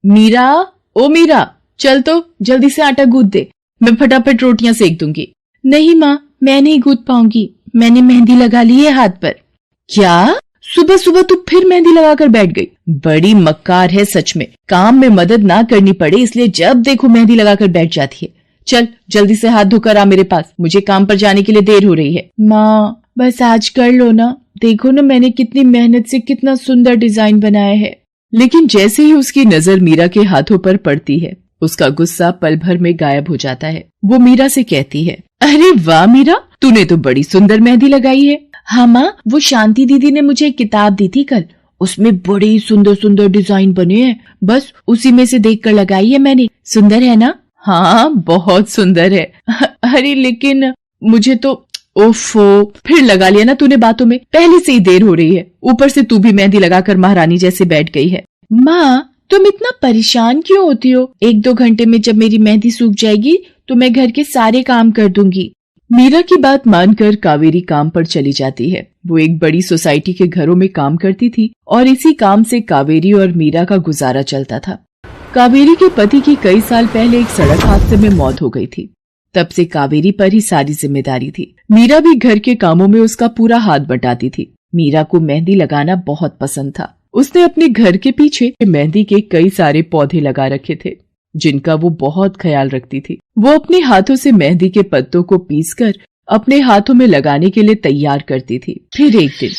मीरा, ओ मीरा, चल तो जल्दी से आटा गूंथ दे, मैं फटाफट रोटियां सेक दूंगी। नहीं माँ, मैं नहीं गूंथ पाऊंगी, मैंने मेहंदी लगा ली है हाथ पर। क्या? सुबह सुबह तू फिर मेहंदी लगाकर बैठ गई? बड़ी मक्कार है सच में, काम में मदद ना करनी पड़े इसलिए जब देखो मेहंदी लगाकर बैठ जाती है। चल जल्दी से हाथ धोकर आ मेरे पास, मुझे काम पर जाने के लिए देर हो रही है। माँ बस आज कर लो ना, देखो ना मैंने कितनी मेहनत से कितना सुंदर डिजाइन बनाया है। लेकिन जैसे ही उसकी नजर मीरा के हाथों पर पड़ती है, उसका गुस्सा पल भर में गायब हो जाता है। वो मीरा से कहती है, अरे वाह मीरा, तूने तो बड़ी सुंदर मेहंदी लगाई है। हाँ माँ, वो शांति दीदी ने मुझे एक किताब दी थी कल, उसमें बड़े सुंदर सुंदर डिजाइन बने हैं, बस उसी में से देखकर लगाई है मैंने। सुंदर है ना? हाँ बहुत सुंदर है। अरे लेकिन मुझे तो, ओफो, फिर लगा लिया ना तूने बातों में, पहले से ही देर हो रही है, ऊपर से तू भी मेहंदी लगाकर महारानी जैसे बैठ गई है। माँ तुम इतना परेशान क्यों होती हो? 1-2 घंटे में जब मेरी मेहंदी सूख जाएगी तो मैं घर के सारे काम कर दूंगी। मीरा की बात मानकर कावेरी काम पर चली जाती है। वो एक बड़ी सोसाइटी के घरों में काम करती थी और इसी काम से कावेरी और मीरा का गुजारा चलता था। कावेरी के पति की कई साल पहले एक सड़क हादसे में मौत हो गई थी। तब से कावेरी पर ही सारी जिम्मेदारी थी। मीरा भी घर के कामों में उसका पूरा हाथ बटाती थी। मीरा को मेहंदी लगाना बहुत पसंद था। उसने अपने घर के पीछे मेहंदी के कई सारे पौधे लगा रखे थे, जिनका वो बहुत ख्याल रखती थी। वो अपने हाथों से मेहंदी के पत्तों को पीसकर अपने हाथों में लगाने के लिए तैयार करती थी। फिर एक दिन,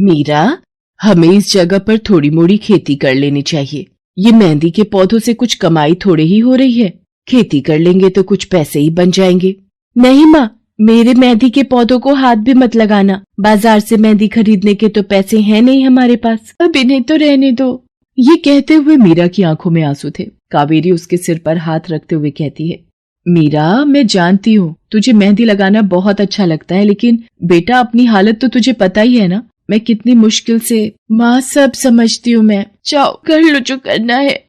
मीरा, हमें इस जगह पर थोड़ी मोड़ी खेती कर लेनी चाहिए। ये मेहंदी के पौधों से कुछ कमाई थोड़े ही हो रही है, खेती कर लेंगे तो कुछ पैसे ही बन जाएंगे। नहीं माँ, मेरे मेहंदी के पौधों को हाथ भी मत लगाना, बाजार से मेहंदी खरीदने के तो पैसे हैं नहीं हमारे पास, अब इन्हें तो रहने दो। ये कहते हुए मीरा की आंखों में आंसू थे। कावेरी उसके सिर पर हाथ रखते हुए कहती है, मीरा मैं जानती हूँ तुझे मेहंदी लगाना बहुत अच्छा लगता है, लेकिन बेटा अपनी हालत तो तुझे पता ही है ना, मैं कितनी मुश्किल से। माँ सब समझती हूँ मैं, जाओ कर लो जो करना है।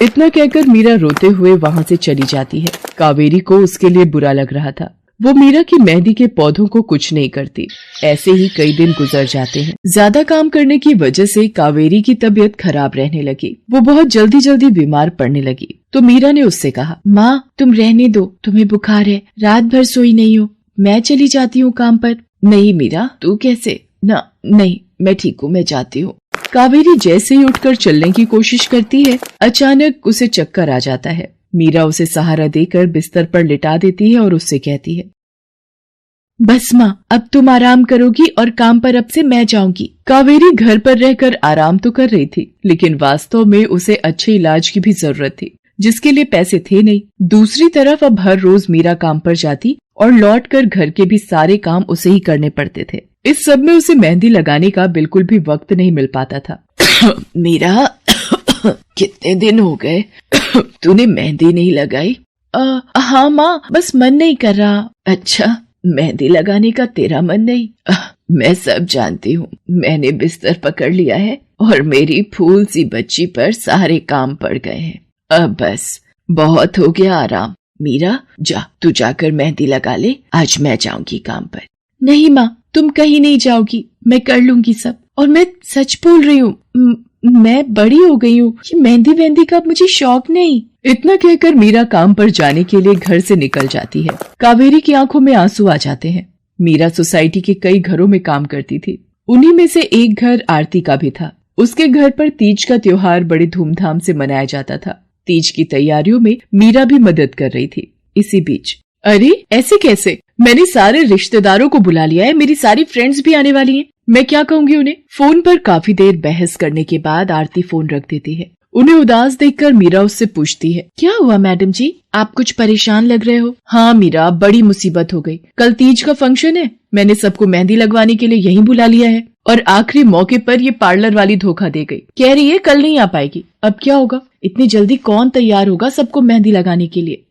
इतना कहकर मीरा रोते हुए वहाँ से चली जाती है। कावेरी को उसके लिए बुरा लग रहा था। वो मीरा की मेहंदी के पौधों को कुछ नहीं करती। ऐसे ही कई दिन गुजर जाते हैं। ज्यादा काम करने की वजह से कावेरी की तबीयत खराब रहने लगी। वो बहुत जल्दी जल्दी बीमार पड़ने लगी। तो मीरा ने उससे कहा, माँ तुम रहने दो, तुम्हें बुखार है, रात भर सोई नहीं हो, मैं चली जाती हूँ काम पर। नहीं मीरा, तू कैसे? ना नहीं, मैं ठीक हूँ, मैं जाती हूँ। कावेरी जैसे ही उठकर चलने की कोशिश करती है, अचानक उसे चक्कर आ जाता है। मीरा उसे सहारा देकर बिस्तर पर लिटा देती है और उससे कहती है, बस माँ अब तुम आराम करोगी और काम पर अब से मैं जाऊंगी। कावेरी घर पर रहकर आराम तो कर रही थी, लेकिन वास्तव में उसे अच्छे इलाज की भी जरूरत थी, जिसके लिए पैसे थे नहीं। दूसरी तरफ अब हर रोज मीरा काम पर जाती और लौटकर घर के भी सारे काम उसे ही करने पड़ते थे। इस सब में उसे मेहंदी लगाने का बिल्कुल भी वक्त नहीं मिल पाता था। मीरा, कितने दिन हो गए तूने मेहंदी नहीं लगाई? हाँ माँ, बस मन नहीं कर रहा। अच्छा, मेहंदी लगाने का तेरा मन नहीं? मैं सब जानती हूँ। मैंने बिस्तर पकड़ लिया है और मेरी फूल सी बच्ची पर सारे काम पड़ गए हैं। अब बस बहुत हो गया आराम। मीरा जा, तू जाकर मेहंदी लगा ले, आज मैं जाऊंगी काम पर। नहीं माँ, तुम कहीं नहीं जाओगी, मैं कर लूंगी सब। और मैं सच बोल रही हूँ, मैं बड़ी हो गई हूँ, ये मेहंदी वेहंदी का मुझे शौक नहीं। इतना कहकर मीरा काम पर जाने के लिए घर से निकल जाती है। कावेरी की आंखों में आंसू आ जाते हैं। मीरा सोसाइटी के कई घरों में काम करती थी। उन्हीं में से एक घर आरती का भी था। उसके घर पर तीज का त्योहार बड़े धूमधाम से मनाया जाता था। तीज की तैयारियों में मीरा भी मदद कर रही थी। इसी बीच, अरे ऐसे कैसे? मैंने सारे रिश्तेदारों को बुला लिया है, मेरी सारी फ्रेंड्स भी आने वाली हैं। मैं क्या कहूँगी उन्हें? फोन पर काफी देर बहस करने के बाद आरती फोन रख देती है। उन्हें उदास देखकर मीरा उससे पूछती है, क्या हुआ मैडम जी, आप कुछ परेशान लग रहे हो? हाँ मीरा, बड़ी मुसीबत हो गई। कल तीज का फंक्शन है, मैंने सबको मेहंदी लगवाने के लिए यहीं बुला लिया है और आखिरी मौके पर ये पार्लर वाली धोखा दे गई। कह रही है कल नहीं आ पाएगी। अब क्या होगा? इतनी जल्दी कौन तैयार होगा सबको मेहंदी लगाने के लिए?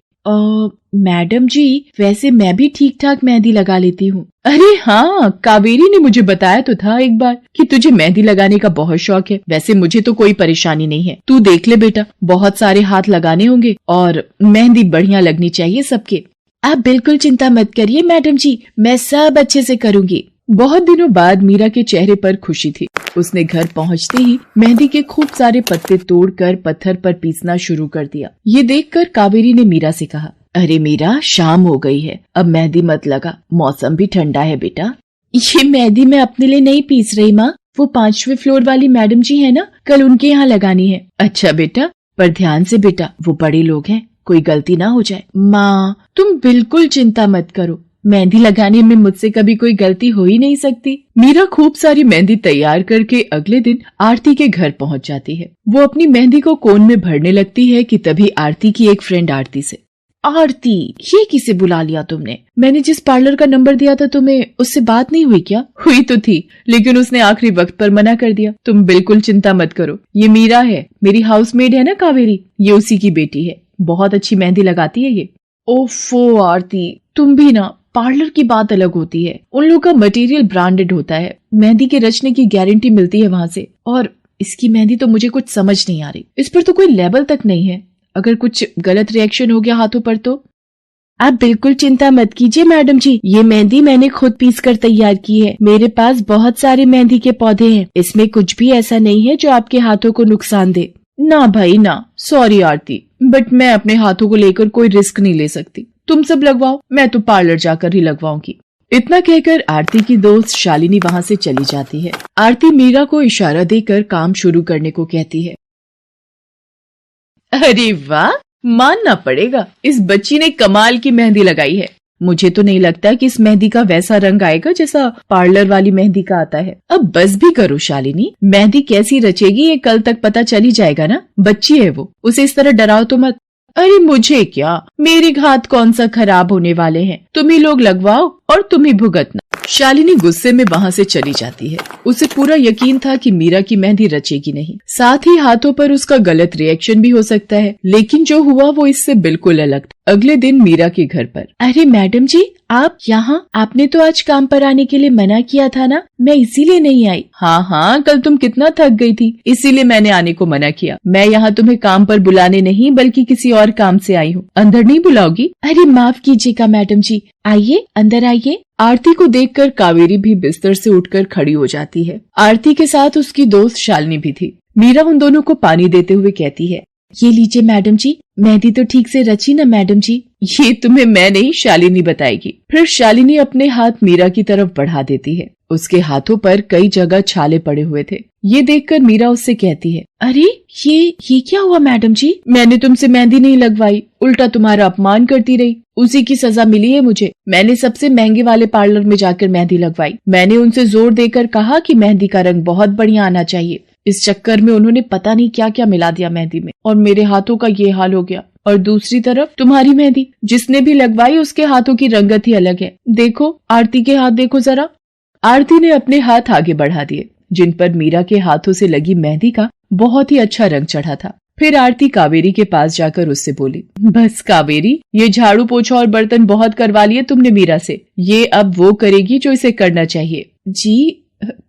मैडम जी, वैसे मैं भी ठीक ठाक मेहंदी लगा लेती हूँ। अरे हाँ, कावेरी ने मुझे बताया तो था एक बार कि तुझे मेहंदी लगाने का बहुत शौक है। वैसे मुझे तो कोई परेशानी नहीं है, तू देख ले बेटा, बहुत सारे हाथ लगाने होंगे और मेहंदी बढ़िया लगनी चाहिए सबके। आप बिल्कुल चिंता मत करिए मैडम जी, मैं सब अच्छे से करूँगी। बहुत दिनों बाद मीरा के चेहरे पर खुशी थी। उसने घर पहुंचते ही मेहंदी के खूब सारे पत्ते तोड़कर पत्थर पर पीसना शुरू कर दिया। ये देखकर कावेरी ने मीरा से कहा, अरे मीरा, शाम हो गई है, अब मेहंदी मत लगा, मौसम भी ठंडा है बेटा। ये मेहंदी मैं अपने लिए नहीं पीस रही माँ, वो 5वें फ्लोर वाली मैडम जी है ना, कल उनके यहाँ लगानी है। अच्छा बेटा, पर ध्यान से बेटा, वो बड़े लोग हैं, कोई गलती ना हो जाए। माँ तुम बिल्कुल चिंता मत करो, मेहंदी लगाने में मुझसे कभी कोई गलती हो ही नहीं सकती। मीरा खूब सारी मेहंदी तैयार करके अगले दिन आरती के घर पहुंच जाती है। वो अपनी मेहंदी को कोन में भरने लगती है कि तभी आरती की एक फ्रेंड आरती से, आरती ये किसे बुला लिया तुमने? मैंने जिस पार्लर का नंबर दिया था तुम्हें, उससे बात नहीं हुई क्या? हुई तो थी, लेकिन उसने आखिरी वक्त पर मना कर दिया। तुम बिल्कुल चिंता मत करो, ये मीरा है, मेरी हाउसमेड है ना कावेरी, ये उसी की बेटी है, बहुत अच्छी मेहंदी लगाती है ये। ओफो आरती, तुम भी ना, पार्लर की बात अलग होती है, उन लोगों का मटेरियल ब्रांडेड होता है, मेहंदी के रचने की गारंटी मिलती है वहाँ से, और इसकी मेहंदी तो मुझे कुछ समझ नहीं आ रही, इस पर तो कोई लेबल तक नहीं है, अगर कुछ गलत रिएक्शन हो गया हाथों पर तो। आप बिल्कुल चिंता मत कीजिए मैडम जी, ये मेहंदी मैंने खुद पीस कर तैयार की है, मेरे पास बहुत सारे मेहंदी के पौधे हैं, इसमें कुछ भी ऐसा नहीं है जो आपके हाथों को नुकसान दे। ना भाई ना, सॉरी आरती, बट मैं अपने हाथों को लेकर कोई रिस्क नहीं ले सकती, तुम सब लगवाओ, मैं तो पार्लर जाकर ही लगवाऊंगी। इतना कहकर आरती की दोस्त शालिनी वहाँ से चली जाती है। आरती मीरा को इशारा देकर काम शुरू करने को कहती है। अरे वाह, मानना पड़ेगा, इस बच्ची ने कमाल की मेहंदी लगाई है। मुझे तो नहीं लगता कि इस मेहंदी का वैसा रंग आएगा जैसा पार्लर वाली मेहंदी का आता है। अब बस भी करो शालिनी, मेहंदी कैसी रचेगी ये कल तक पता चल ही जाएगा ना, बच्ची है वो, उसे इस तरह डराओ तो मत। अरे मुझे क्या, मेरे हाथ कौन सा खराब होने वाले हैं, तुम ही लोग लगवाओ और तुम ही भुगतना। शालिनी गुस्से में वहाँ से चली जाती है। उसे पूरा यकीन था कि मीरा की मेहंदी रचेगी नहीं, साथ ही हाथों पर उसका गलत रिएक्शन भी हो सकता है, लेकिन जो हुआ वो इससे बिल्कुल अलग था। अगले दिन मीरा के घर पर, अरे मैडम जी आप यहाँ, आपने तो आज काम पर आने के लिए मना किया था ना, मैं इसीलिए नहीं आई। हाँ हाँ, कल तुम कितना थक गई थी, इसीलिए मैंने आने को मना किया। मैं यहाँ तुम्हें काम पर बुलाने नहीं बल्कि किसी और काम से आई हूँ, अंदर नहीं बुलाओगी? अरे माफ कीजिएगा मैडम जी, आइए अंदर आइए। आरती को देखकर कावेरी भी बिस्तर से उठकर खड़ी हो जाती है। आरती के साथ उसकी दोस्त शालिनी भी थी। मीरा उन दोनों को पानी देते हुए कहती है, ये लीजिए मैडम जी, मेहंदी तो ठीक से रची ना मैडम जी? ये तुम्हें मैं नहीं, शालिनी बताएगी। फिर शालिनी अपने हाथ मीरा की तरफ बढ़ा देती है। उसके हाथों पर कई जगह छाले पड़े हुए थे। ये देखकर मीरा उससे कहती है, अरे ये क्या हुआ मैडम जी? मैंने तुमसे मेहंदी नहीं लगवाई, उल्टा तुम्हारा अपमान करती रही, उसी की सजा मिली है मुझे। मैंने सबसे महंगे वाले पार्लर में जाकर मेहंदी लगवाई। मैंने उनसे जोर देकर कहा कि मेहंदी का रंग बहुत बढ़िया आना चाहिए। इस चक्कर में उन्होंने पता नहीं क्या क्या मिला दिया मेहंदी में, और मेरे हाथों का ये हाल हो गया। और दूसरी तरफ तुम्हारी मेहंदी, जिसने भी लगवाई उसके हाथों की रंगत ही अलग है। देखो आरती के हाथ देखो जरा। आरती ने अपने हाथ आगे बढ़ा दिए, जिन पर मीरा के हाथों से लगी मेहंदी का बहुत ही अच्छा रंग चढ़ा था। फिर आरती कावेरी के पास जाकर उससे बोली, बस कावेरी, ये झाड़ू पोछा और बर्तन बहुत करवा लिए तुमने मीरा से, ये अब वो करेगी जो इसे करना चाहिए। जी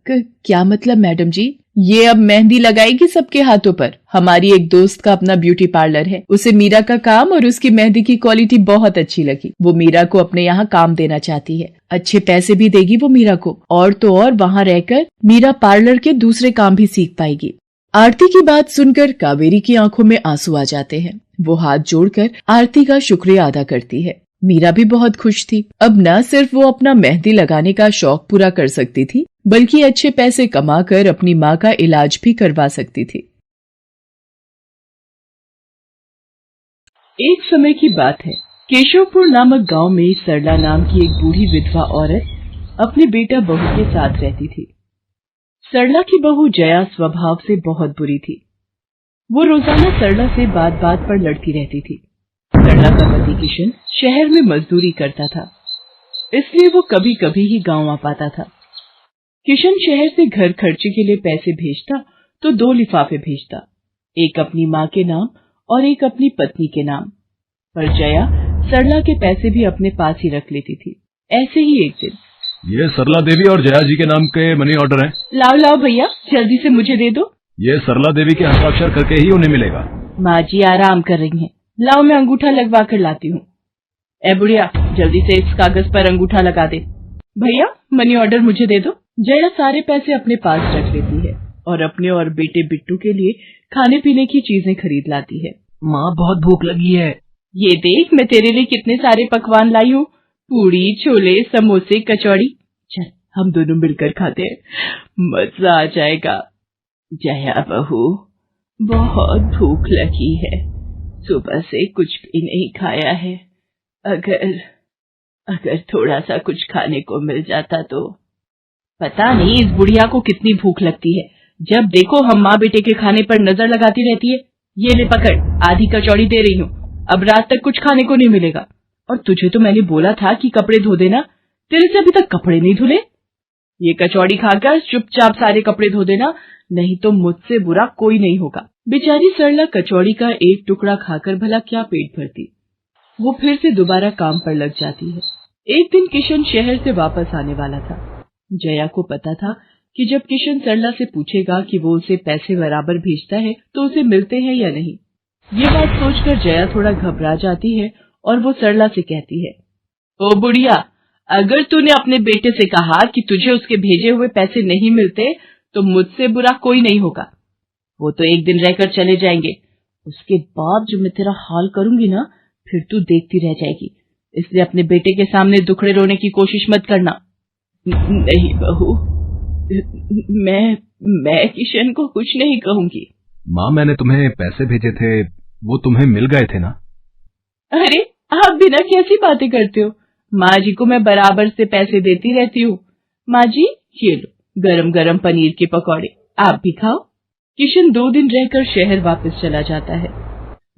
क्या मतलब मैडम जी? ये अब मेहंदी लगाएगी सबके हाथों पर। हमारी एक दोस्त का अपना ब्यूटी पार्लर है, उसे मीरा का काम और उसकी मेहंदी की क्वालिटी बहुत अच्छी लगी। वो मीरा को अपने यहाँ काम देना चाहती है, अच्छे पैसे भी देगी वो मीरा को, और तो और वहाँ रहकर मीरा पार्लर के दूसरे काम भी सीख पाएगी। आरती की बात सुनकर कावेरी की आंखों में आंसू आ जाते हैं। वो हाथ जोड़कर आरती का शुक्रिया अदा करती है। मीरा भी बहुत खुश थी। अब न सिर्फ वो अपना मेहंदी लगाने का शौक पूरा कर सकती थी, बल्कि अच्छे पैसे कमाकर अपनी माँ का इलाज भी करवा सकती थी। एक समय की बात है, केशवपुर नामक गांव में सरला नाम की एक बूढ़ी विधवा औरत अपने बेटा बहू के साथ रहती थी। सरला की बहू जया स्वभाव से बहुत बुरी थी। वो रोजाना सरला से बात बात पर लड़ती रहती थी। सरला का पति किशन शहर में मजदूरी करता था, इसलिए वो कभी कभी ही गांव आ पाता था। किशन शहर से घर खर्चे के लिए पैसे भेजता तो 2 लिफाफे भेजता, एक अपनी माँ के नाम और एक अपनी पत्नी के नाम। पर जया सरला के पैसे भी अपने पास ही रख लेती थी। ऐसे ही एक दिन, ये सरला देवी और जया जी के नाम के मनी ऑर्डर हैं। लाओ लाओ भैया, जल्दी से मुझे दे दो। ये सरला देवी के हस्ताक्षर करके ही उन्हें मिलेगा। माँ जी आराम कर रही हैं, लाओ मैं अंगूठा लगवा कर लाती हूँ। ए बुढ़िया, जल्दी से इस कागज पर अंगूठा लगा दे। भैया मनी ऑर्डर मुझे दे दो। जया सारे पैसे अपने पास रख लेती है और अपने और बेटे बिट्टू के लिए खाने पीने की चीजें खरीद लाती है। माँ बहुत भूख लगी है। ये देख मैं तेरे लिए कितने सारे पकवान लाई हूँ, पूड़ी, छोले, समोसे, कचौड़ी। चल हम दोनों मिलकर खाते हैं, मजा आ जाएगा। जया बहू बहुत भूख लगी है, सुबह से कुछ भी नहीं खाया है। अगर थोड़ा सा कुछ खाने को मिल जाता तो। पता नहीं इस बुढ़िया को कितनी भूख लगती है, जब देखो हम माँ बेटे के खाने पर नजर लगाती रहती है। ये ले पकड़, आधी कचौड़ी दे रही हूँ, अब रात तक कुछ खाने को नहीं मिलेगा। और तुझे तो मैंने बोला था कि कपड़े धो देना, तेरे से अभी तक कपड़े नहीं धुले। ये कचौड़ी खाकर चुपचाप सारे कपड़े धो देना, नहीं तो मुझसे बुरा कोई नहीं होगा। बेचारी सरला कचौड़ी का एक टुकड़ा खाकर भला क्या पेट भरती, वो फिर से दोबारा काम पर लग जाती है। एक दिन किशन शहर से वापस आने वाला था। जया को पता था कि जब किशन सरला से पूछेगा कि वो उसे पैसे बराबर भेजता है तो उसे मिलते हैं या नहीं। ये बात सोचकर जया थोड़ा घबरा जाती है और वो सरला से कहती है, ओ बुढ़िया, अगर तूने अपने बेटे से कहा कि तुझे उसके भेजे हुए पैसे नहीं मिलते तो मुझसे बुरा कोई नहीं होगा। वो तो एक दिन रहकर चले जाएंगे, उसके बाद जो मैं तेरा हाल करूंगी ना, फिर तू देखती रह जाएगी। इसलिए अपने बेटे के सामने दुखड़े रोने की कोशिश मत करना। नहीं बहू, मैं किशन को कुछ नहीं कहूंगी। माँ मैंने तुम्हें पैसे भेजे थे, वो तुम्हें मिल गए थे ना? अरे आप बिना कैसी बातें करते हो, माँ जी को मैं बराबर से पैसे देती रहती हूँ। माँ जी ये लो गरम गरम पनीर के पकौड़े, आप भी खाओ। किशन 2 दिन रहकर शहर वापस चला जाता है।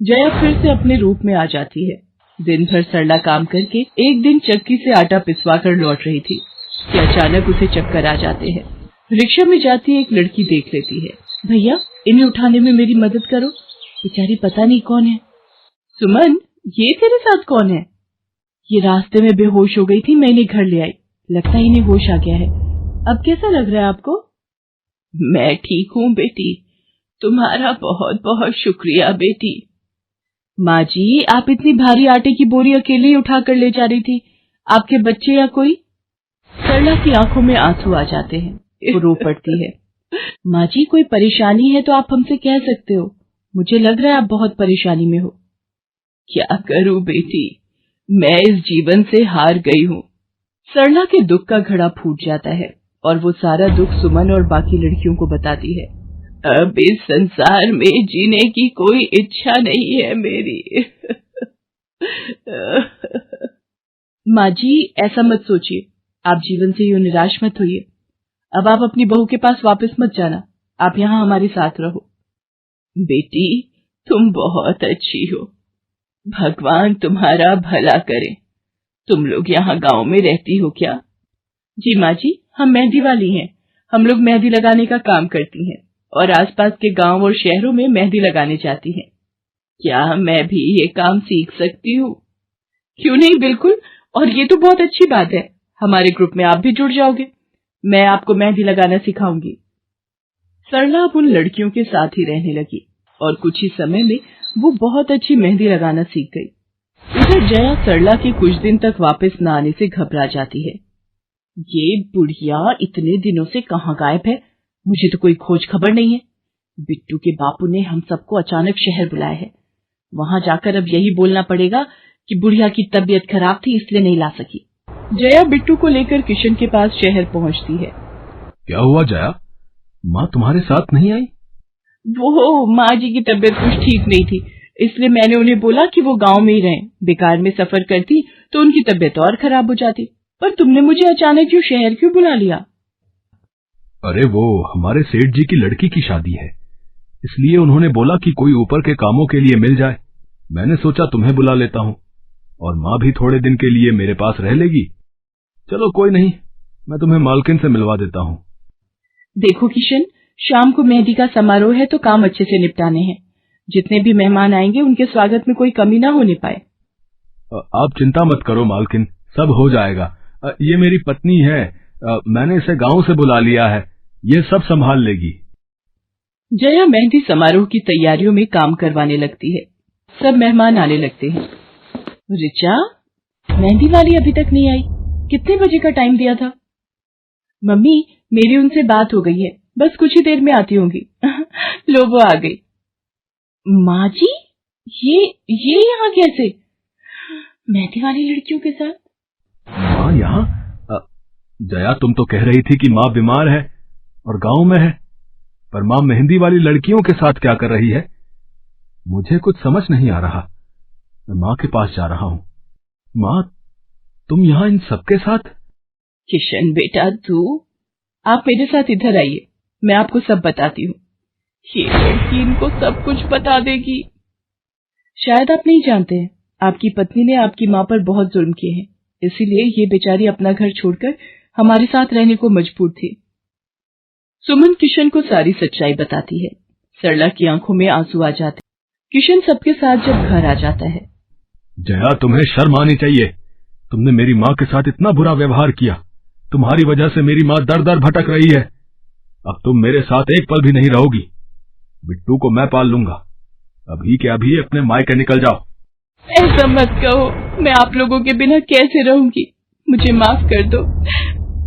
जया फिर से अपने रूप में आ जाती है। दिन भर सरला काम करके एक दिन चक्की से आटा पिसवा कर लौट रही थी कि अचानक उसे चक्कर आ जाते हैं। रिक्शा में जाती एक लड़की देख लेती है। भैया इन्हें उठाने में मेरी मदद करो, बेचारी पता नहीं कौन है। सुमन ये तेरे साथ कौन है? ये रास्ते में बेहोश हो गई थी, मैं इन्हें घर ले आई, लगता है इन्हें होश आ गया है। अब कैसा लग रहा है आपको? मैं ठीक हूँ बेटी, तुम्हारा बहुत बहुत शुक्रिया बेटी। माँ जी आप इतनी भारी आटे की बोरी अकेले ही उठा कर ले जा रही थी, आपके बच्चे या कोई? सरला की आंखों में आंसू आ जाते हैं, वो रो पड़ती है। माँ जी कोई परेशानी है तो आप हमसे कह सकते हो, मुझे लग रहा है आप बहुत परेशानी में हो। क्या करूं बेटी, मैं इस जीवन से हार गई हूँ। सरला के दुख का घड़ा फूट जाता है और वो सारा दुख सुमन और बाकी लड़कियों को बताती है। अब इस संसार में जीने की कोई इच्छा नहीं है मेरी। माँ जी ऐसा मत सोचिए, आप जीवन से यूं निराश मत होइए। अब आप अपनी बहू के पास वापस मत जाना, आप यहाँ हमारे साथ रहो। बेटी तुम बहुत अच्छी हो, भगवान तुम्हारा भला करे। तुम लोग यहाँ गांव में रहती हो क्या? जी माँ जी हम मेहंदी वाली हैं, हम लोग मेहंदी लगाने का काम करती हैं और आसपास के गांव और शहरों में मेहंदी लगाने जाती हैं। क्या मैं भी ये काम सीख सकती हूँ? क्यों नहीं, बिल्कुल, और ये तो बहुत अच्छी बात है, हमारे ग्रुप में आप भी जुड़ जाओगे, मैं आपको मेहंदी लगाना सिखाऊंगी। सरला अब उन लड़कियों के साथ ही रहने लगी और कुछ ही समय में वो बहुत अच्छी मेहंदी लगाना सीख गई। इधर जया सरला के कुछ दिन तक वापस न आने से घबरा जाती है। ये बुढ़िया इतने दिनों से कहाँ गायब है, मुझे तो कोई खोज खबर नहीं है। बिट्टू के बापू ने हम सबको अचानक शहर बुलाया है, वहां जाकर अब यही बोलना पड़ेगा कि बुढ़िया की तबीयत खराब थी इसलिए नहीं ला सकी। जया बिट्टू को लेकर किशन के पास शहर पहुंचती है। क्या हुआ जया, माँ तुम्हारे साथ नहीं आई? वो माँ जी की तबीयत कुछ ठीक नहीं थी, इसलिए मैंने उन्हें बोला कि वो गांव में ही रहें, बेकार में सफर करती तो उनकी तबीयत और खराब हो जाती। पर तुमने मुझे अचानक क्यों शहर क्यों बुला लिया? अरे वो हमारे सेठ जी की लड़की की शादी है, इसलिए उन्होंने बोला कि कोई ऊपर के कामों के लिए मिल जाए। मैंने सोचा तुम्हें बुला लेता हूँ और माँ भी थोड़े दिन के लिए मेरे पास रह लेगी। चलो कोई नहीं, मैं तुम्हें मालकिन से मिलवा देता हूँ। देखो किशन, शाम को मेहंदी का समारोह है तो काम अच्छे से निपटाने हैं, जितने भी मेहमान आएंगे उनके स्वागत में कोई कमी ना होने पाए। आप चिंता मत करो मालकिन, सब हो जाएगा। ये मेरी पत्नी है, मैंने इसे गांव से बुला लिया है, ये सब संभाल लेगी। जया मेहंदी समारोह की तैयारियों में काम करवाने लगती है। सब मेहमान आने लगते हैं। रिचा, मेहंदी वाली अभी तक नहीं आई, कितने बजे का टाइम दिया था? मम्मी, मेरी उनसे बात हो गई है, बस कुछ ही देर में आती होंगी। लो वो आ गई। माँ जी, ये यहाँ कैसे? मेहंदी वाली लड़कियों के साथ? माँ यहाँ? जया, तुम तो कह रही थी कि माँ बीमार है और गांव में है, पर माँ मेहंदी वाली लड़कियों के साथ क्या कर रही है? मुझे कुछ समझ नहीं आ रहा। मैं माँ के पास जा रहा हूँ। माँ, तुम यहाँ इन सबके साथ? किशन बेटा, आप मेरे साथ इधर आइए, मैं आपको सब बताती हूँ। ये लड़की इनको सब कुछ बता देगी। शायद आप नहीं जानते हैं, आपकी पत्नी ने आपकी माँ पर बहुत जुल्म किए हैं, इसीलिए ये बेचारी अपना घर छोड़कर हमारे साथ रहने को मजबूर थी। सुमन किशन को सारी सच्चाई बताती है। सरला की आंखों में आंसू आ जाते। किशन सबके साथ जब घर आ जाता है। जया, तुम्हें शर्म आनी चाहिए। तुमने मेरी माँ के साथ इतना बुरा व्यवहार किया। तुम्हारी वजह से मेरी माँ दर दर भटक रही है। अब तुम मेरे साथ एक पल भी नहीं रहोगी। बिट्टू को मैं पाल लूंगा। अभी के अभी अपने मायके निकल जाओ। ऐसा मत कहो, मैं आप लोगों के बिना कैसे रहूंगी? मुझे माफ कर दो,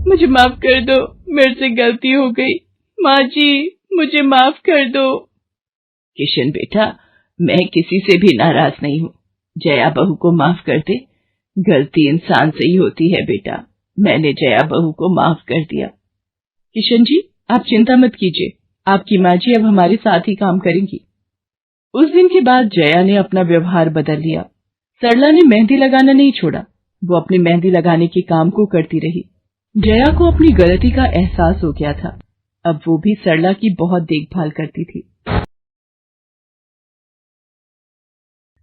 मुझे माफ कर दो, मेरे से गलती हो गई। माँ जी, मुझे माफ कर दो। किशन बेटा, मैं किसी से भी नाराज नहीं हूँ। जया बहू को माफ कर दे। गलती इंसान से ही होती है बेटा। मैंने जया बहू को माफ कर दिया। किशन जी, आप चिंता मत कीजिए, आपकी माँ जी अब हमारे साथ ही काम करेंगी। उस दिन के बाद जया ने अपना व्यवहार बदल लिया। सरला ने मेहंदी लगाना नहीं छोड़ा, वो अपनी मेहंदी लगाने के काम को करती रही। जया को अपनी गलती का एहसास हो गया था। अब वो भी सरला की बहुत देखभाल करती थी।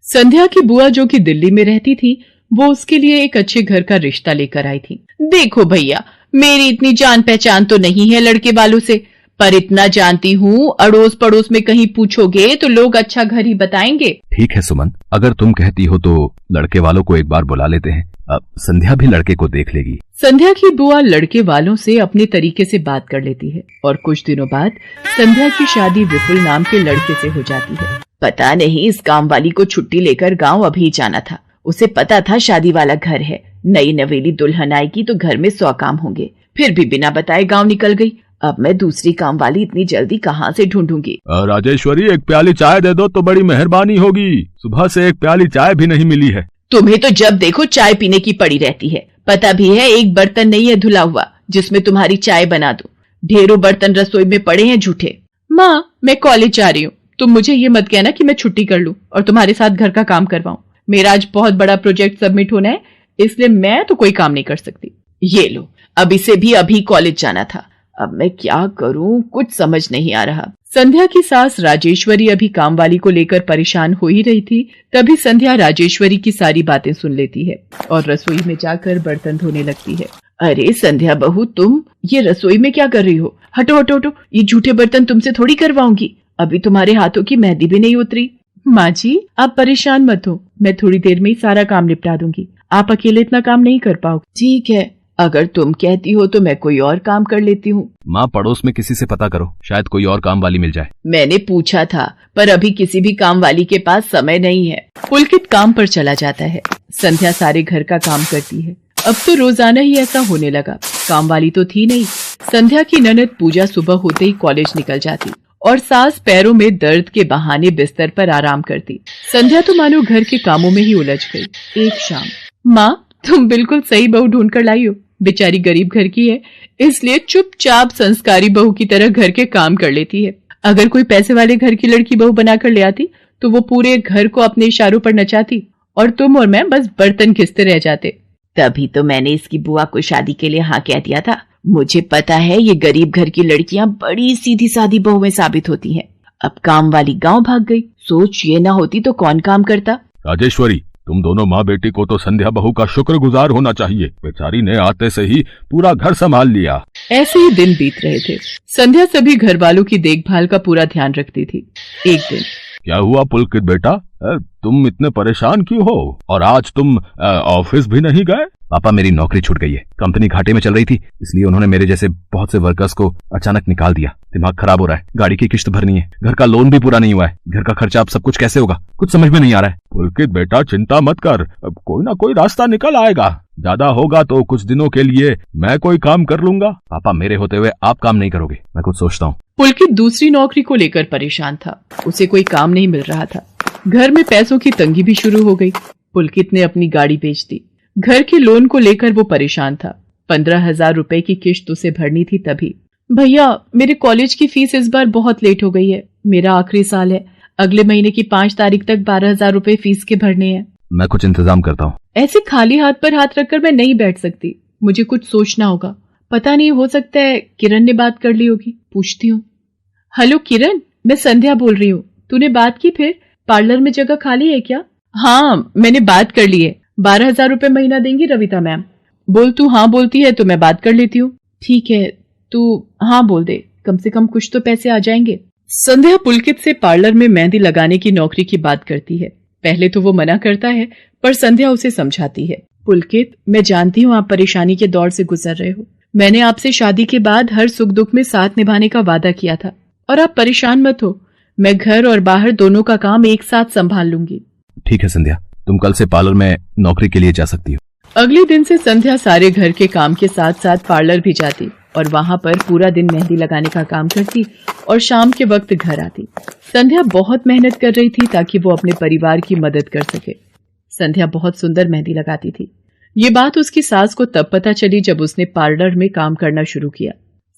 संध्या की बुआ, जो कि दिल्ली में रहती थी, वो उसके लिए एक अच्छे घर का रिश्ता लेकर आई थी। देखो भैया, मेरी इतनी जान पहचान तो नहीं है लड़के वालों से, पर इतना जानती हूँ, अड़ोस पड़ोस में कहीं पूछोगे तो लोग अच्छा घर ही बताएंगे। ठीक है सुमन, अगर तुम कहती हो तो लड़के वालों को एक बार बुला लेते हैं। अब संध्या भी लड़के को देख लेगी। संध्या की बुआ लड़के वालों से अपने तरीके से बात कर लेती है और कुछ दिनों बाद संध्या की शादी विपुल नाम के लड़के से हो जाती है। पता नहीं इस काम वाली को छुट्टी लेकर गांव अभी जाना था। उसे पता था शादी वाला घर है, नई नवेली दुल्हन आएगी तो घर में 100 काम होंगे, फिर भी बिना बताए गांव निकल गई। अब मैं दूसरी काम वाली इतनी जल्दी कहाँ से ढूंढूंगी? राजेश्वरी, एक प्याली चाय दे दो तो बड़ी मेहरबानी होगी। सुबह से एक प्याली चाय भी नहीं मिली है। तुम्हें तो जब देखो चाय पीने की पड़ी रहती है। पता भी है एक बर्तन नहीं है धुला हुआ जिसमें तुम्हारी चाय बना दूं। ढेरों बर्तन रसोई में पड़े हैं झूठे। माँ, मैं कॉलेज जा रही हूँ, तुम मुझे ये मत कहना कि मैं छुट्टी कर लूं और तुम्हारे साथ घर का काम करवाऊं। मेरा आज बहुत बड़ा प्रोजेक्ट सबमिट होना है, इसलिए मैं तो कोई काम नहीं कर सकती। ये लो, अब इसे भी अभी कॉलेज जाना था। अब मैं क्या करूं, कुछ समझ नहीं आ रहा। संध्या की सास राजेश्वरी अभी काम वाली को लेकर परेशान हो ही रही थी। तभी संध्या राजेश्वरी की सारी बातें सुन लेती है और रसोई में जाकर बर्तन धोने लगती है। अरे संध्या बहू, तुम ये रसोई में क्या कर रही हो? हटो हटो हटो, ये झूठे बर्तन तुमसे थोड़ी करवाऊंगी। अभी तुम्हारे हाथों की मेहंदी भी नहीं उतरी। माँ जी, आप परेशान मत हो, मैं थोड़ी देर में ही सारा काम निपटा दूंगी। आप अकेले इतना काम नहीं कर पाओगे। ठीक है, अगर तुम कहती हो तो मैं कोई और काम कर लेती हूँ। माँ, पड़ोस में किसी से पता करो, शायद कोई और काम वाली मिल जाए। मैंने पूछा था, पर अभी किसी भी काम वाली के पास समय नहीं है। पुलकित काम पर चला जाता है। संध्या सारे घर का काम करती है। अब तो रोजाना ही ऐसा होने लगा। काम वाली तो थी नहीं। संध्या की ननद पूजा सुबह होते ही कॉलेज निकल जाती और सास पैरों में दर्द के बहाने बिस्तर पर आराम करती। संध्या तो मानो घर के कामों में ही उलझ गई। एक शाम, माँ, तुम बिल्कुल सही बहू ढूंढ कर लाई हो। बेचारी गरीब घर की है, इसलिए चुपचाप संस्कारी बहू की तरह घर के काम कर लेती है। अगर कोई पैसे वाले घर की लड़की बहू बनाकर ले आती तो वो पूरे घर को अपने इशारों पर नचाती और तुम और मैं बस बर्तन घिसते रह जाते। तभी तो मैंने इसकी बुआ को शादी के लिए हाँ कह दिया था। मुझे पता है ये गरीब घर की लड़कियां बड़ी सीधी सादी बहुएं साबित होती हैं। अब काम वाली गांव भाग गई। सोच ये ना होती तो कौन काम करता। राजेश्वरी, तुम दोनों माँ बेटी को तो संध्या बहू का शुक्रगुजार होना चाहिए। बेचारी ने आते से ही पूरा घर संभाल लिया। ऐसे ही दिन बीत रहे थे। संध्या सभी घर वालों की देखभाल का पूरा ध्यान रखती थी। एक दिन, क्या हुआ पुलकित बेटा, तुम इतने परेशान क्यों हो? और आज तुम ऑफिस भी नहीं गए? पापा, मेरी नौकरी छूट गई है। कंपनी घाटे में चल रही थी, इसलिए उन्होंने मेरे जैसे बहुत से वर्कर्स को अचानक निकाल दिया। दिमाग खराब हो रहा है, गाड़ी की किश्त भरनी है, घर का लोन भी पूरा नहीं हुआ है, घर का खर्चा अब सब कुछ कैसे होगा, कुछ समझ में नहीं आ रहा है। पुलकित बेटा, चिंता मत कर, अब कोई ना कोई रास्ता निकल आएगा। ज्यादा होगा तो कुछ दिनों के लिए मैं कोई काम कर लूंगा। पापा, मेरे होते हुए आप काम नहीं करोगे, मैं कुछ सोचता हूँ। पुलकित दूसरी नौकरी को लेकर परेशान था। उसे कोई काम नहीं मिल रहा था। घर में पैसों की तंगी भी शुरू हो गई। पुलकित ने अपनी गाड़ी बेच दी। घर के लोन को लेकर वो परेशान था। 15,000 रुपए की किश्त उसे भरनी थी। तभी, भैया, मेरे कॉलेज की फीस इस बार बहुत लेट हो गई है। मेरा आखिरी साल है। अगले महीने की 5 तारीख तक 12,000 रुपए फीस के भरने हैं। मैं कुछ इंतजाम करता हूँ। ऐसे खाली हाथ पर हाथ रखकर मैं नहीं बैठ सकती। मुझे कुछ सोचना होगा। पता नहीं, हो सकता है किरण ने बात कर ली होगी। पूछती हूँ। हेलो किरण, मैं संध्या बोल रही हूँ। तूने बात की फिर? पार्लर में जगह खाली है क्या? हाँ, मैंने बात कर ली है। 12,000 रुपए महीना देंगी रविता मैम। बोल, तू हाँ बोलती है तो मैं बात कर लेती हूँ। ठीक है, तू हाँ बोल दे, कम से कम कुछ तो पैसे आ जाएंगे। संध्या पुलकित से पार्लर में मेहंदी लगाने की नौकरी की बात करती है। पहले तो वो मना करता है, पर संध्या उसे समझाती है। पुलकित, मैं जानती हूँ आप परेशानी के दौर से गुजर रहे हो। मैंने आपसे शादी के बाद हर सुख दुख में साथ निभाने का वादा किया था, और आप परेशान मत हो। मैं घर और बाहर दोनों का काम एक साथ संभाल लूंगी। ठीक है संध्या, तुम कल से पार्लर में नौकरी के लिए जा सकती हो। अगले दिन से संध्या सारे घर के काम के साथ साथ पार्लर भी जाती और वहां पर पूरा दिन मेहंदी लगाने का काम करती और शाम के वक्त घर आती। संध्या बहुत मेहनत कर रही थी ताकि वो अपने परिवार की मदद कर सके। संध्या बहुत सुंदर मेहंदी लगाती थी। ये बात उसकी सास को तब पता चली जब उसने पार्लर में काम करना शुरू किया।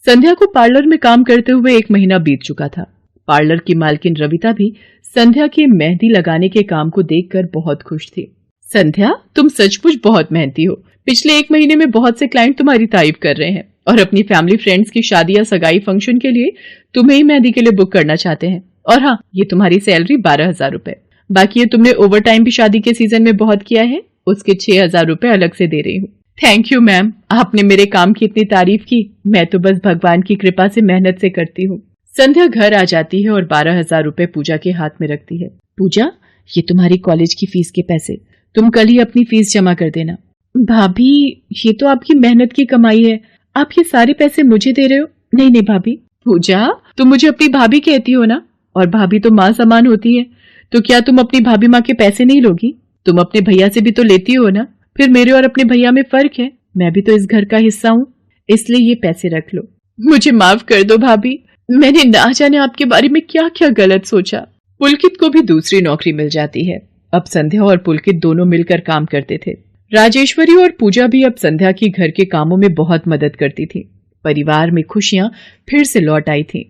संध्या को पार्लर में काम करते हुए 1 महीना बीत चुका था। पार्लर की मालकिन रविता भी संध्या के मेहंदी लगाने के काम को देखकर बहुत खुश थी। संध्या, तुम सचमुच बहुत मेहनती हो। पिछले 1 महीने में बहुत से क्लाइंट तुम्हारी तारीफ कर रहे हैं और अपनी फैमिली फ्रेंड्स की शादी या सगाई फंक्शन के लिए तुम्हें ही मेहंदी के लिए बुक करना चाहते हैं। और हाँ, ये तुम्हारी सैलरी 12,000 रुपए। बाकी ये तुमने ओवर टाइम भी शादी के सीजन में बहुत किया है, उसके 6,000 रुपए अलग से दे रही हूँ। थैंक यू मैम, आपने मेरे काम की इतनी तारीफ की। मैं तो बस भगवान की कृपा से मेहनत से करती हूँ। संध्या घर आ जाती है और 12,000 रुपए पूजा के हाथ में रखती है। पूजा, ये तुम्हारी कॉलेज की फीस के पैसे, तुम कल ही अपनी फीस जमा कर देना। भाभी, ये तो आपकी मेहनत की कमाई है, आप ये सारे पैसे मुझे दे रहे हो? नहीं नहीं भाभी। पूजा, तुम मुझे अपनी भाभी कहती हो ना, और भाभी तो माँ समान होती है, तो क्या तुम अपनी भाभी माँ के पैसे नहीं लोगी? तुम अपने भैया से भी तो लेती हो ना। फिर मेरे और अपने भैया में फर्क है, मैं भी तो इस घर का हिस्सा हूँ, इसलिए ये पैसे रख लो। मुझे माफ कर दो भाभी, मैंने ना जाने आपके बारे में क्या क्या गलत सोचा। पुलकित को भी दूसरी नौकरी मिल जाती है। अब संध्या और पुलकित दोनों मिलकर काम करते थे। राजेश्वरी और पूजा भी अब संध्या की घर के कामों में बहुत मदद करती थी। परिवार में खुशियां फिर से लौट आई थी।